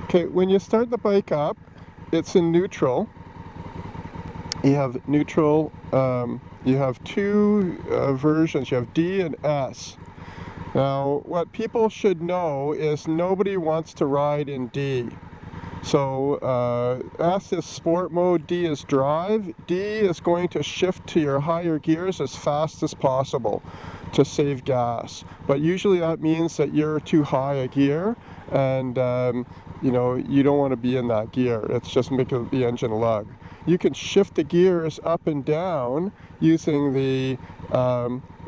Okay, when you start the bike up, it's in neutral. You have neutral, you have two versions, you have D and S. Now, what people should know is nobody wants to ride in D. So S is sport mode, D is drive. D is going to shift to your higher gears as fast as possible to save gas. But usually that means that you're too high a gear, and you know, you don't want to be in that gear. It's just making the engine lug. You can shift the gears up and down using the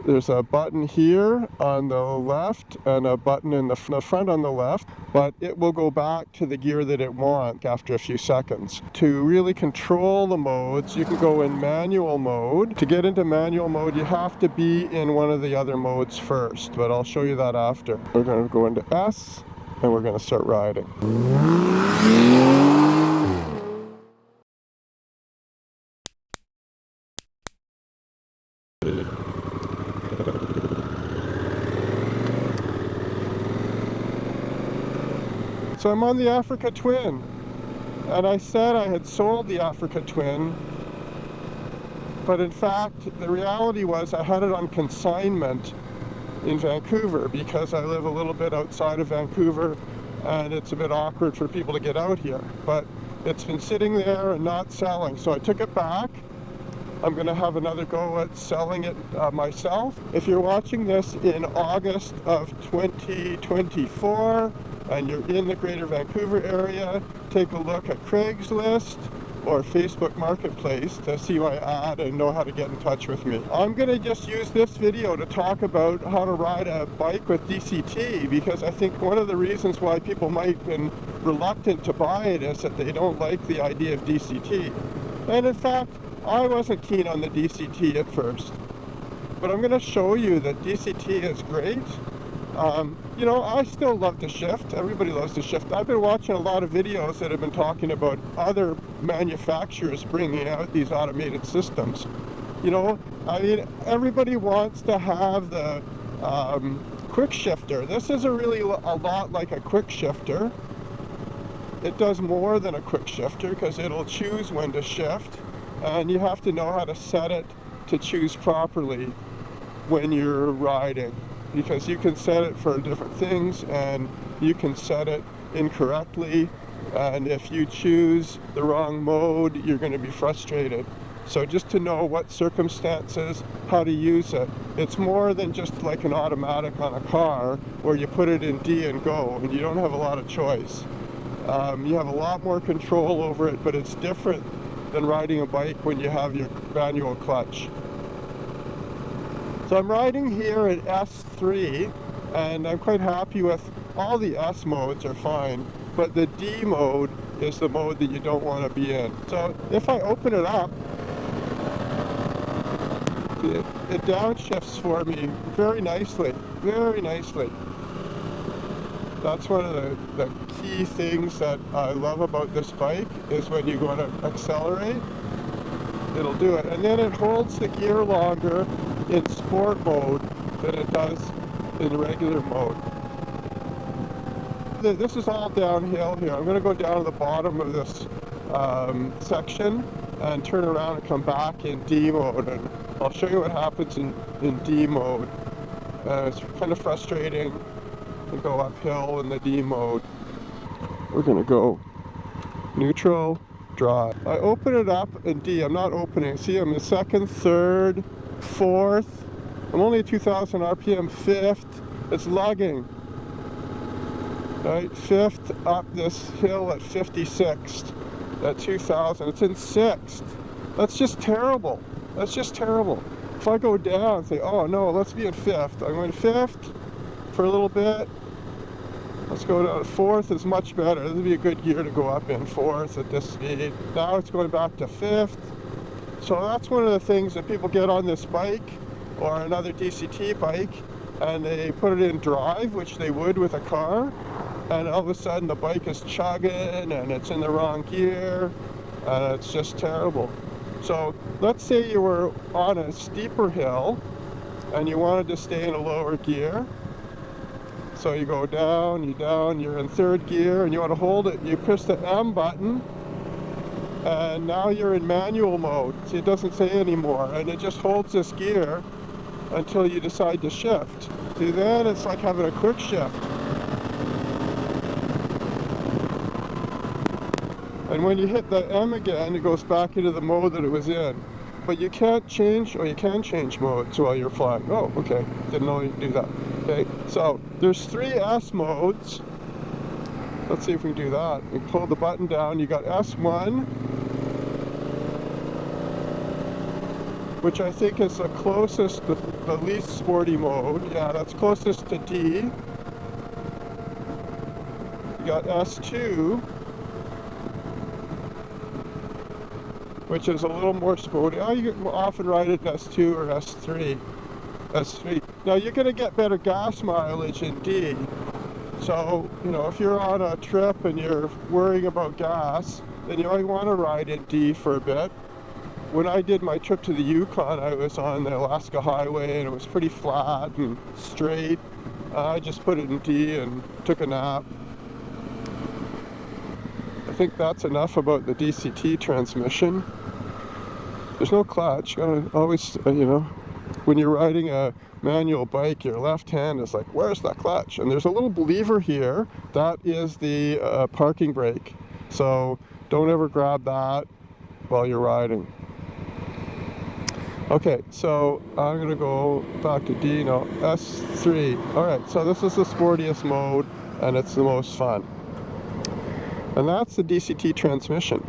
there's a button here on the left and a button in the front on the left, but it will go back to the gear that it wants after a few seconds. To really control the modes, you can go in manual mode. To get into manual mode, you have to be in one of the other modes first, but I'll show you that after. We're going to go into S, and we're going to start riding. So I'm on the Africa Twin, and I said I had sold the Africa Twin, but in fact the reality was I had it on consignment in Vancouver because I live a little bit outside of Vancouver and it's a bit awkward for people to get out here. But it's been sitting there and not selling, so I took it back. I'm going to have another go at selling it myself. If you're watching this in August of 2024 and you're in the Greater Vancouver area, take a look at Craigslist or Facebook Marketplace to see my ad and know how to get in touch with me. I'm going to just use this video to talk about how to ride a bike with DCT, because I think one of the reasons why people might have been reluctant to buy it is that they don't like the idea of DCT. And in fact, I wasn't keen on the DCT at first, but I'm going to show you that DCT is great. You know, I still love to shift. Everybody loves to shift. I've been watching a lot of videos that have been talking about other manufacturers bringing out these automated systems. You know, I mean, everybody wants to have the quick shifter. This is a lot like a quick shifter. It does more than a quick shifter because it'll choose when to shift, and you have to know how to set it to choose properly when you're riding, because you can set it for different things and you can set it incorrectly, and if you choose the wrong mode, you're going to be frustrated. So just to know what circumstances, how to use it. It's more than just like an automatic on a car where you put it in D and go and you don't have a lot of choice. You have a lot more control over it, but it's different than riding a bike when you have your manual clutch. So I'm riding here at S3, and I'm quite happy with all the S modes are fine, but the D mode is the mode that you don't want to be in. So if I open it up, it downshifts for me very nicely, very nicely. That's one of the key things that I love about this bike, is when you go to accelerate, it'll do it. And then it holds the gear longer in sport mode than it does in regular mode. This is all downhill here. I'm going to go down to the bottom of this section and turn around and come back in D mode, and I'll show you what happens in D mode. It's kind of frustrating to go uphill in the D mode. We're going to go neutral, drive. I open it up in D. I'm not opening. See, I'm in second, third, fourth. I'm only at 2,000 RPM, fifth. It's lugging. Right, fifth up this hill at 56th, at 2,000. It's in sixth. That's just terrible. That's just terrible. If I go down and say, oh no, let's be in fifth. I'm going fifth for a little bit. Let's go to fourth. Is much better. This would be a good gear to go up in, fourth at this speed. Now it's going back to fifth. So that's one of the things that people get on this bike or another DCT bike, and they put it in drive, which they would with a car, and all of a sudden the bike is chugging and it's in the wrong gear, and it's just terrible. So let's say you were on a steeper hill and you wanted to stay in a lower gear. So you go down, you're in third gear, and you want to hold it. You push the M button, and now you're in manual mode. See, it doesn't say anymore, and it just holds this gear until you decide to shift. See, then it's like having a quick shift. And when you hit the M again, it goes back into the mode that it was in. But you can't change, or you can change modes while you're flying. Oh, okay, didn't know you could do that. Okay, so there's 3 S modes. Let's see if we can do that. You pull the button down, you got S1, which I think is the closest, the least sporty mode. Yeah, that's closest to D. You got S2, which is a little more sporty. Oh, you can often ride it in S2 or S3. S3. Now you're going to get better gas mileage in D. So, you know, if you're on a trip and you're worrying about gas, then you might want to ride in D for a bit. When I did my trip to the Yukon, I was on the Alaska Highway and it was pretty flat and straight. I just put it in D and took a nap. I think that's enough about the DCT transmission. There's no clutch. You gotta always, you know, when you're riding a manual bike, your left hand is like, where's that clutch? And there's a little lever here. That is the parking brake. So don't ever grab that while you're riding. Okay, so I'm gonna go back to D now, S3. All right, so this is the sportiest mode and it's the most fun. And that's the DCT transmission.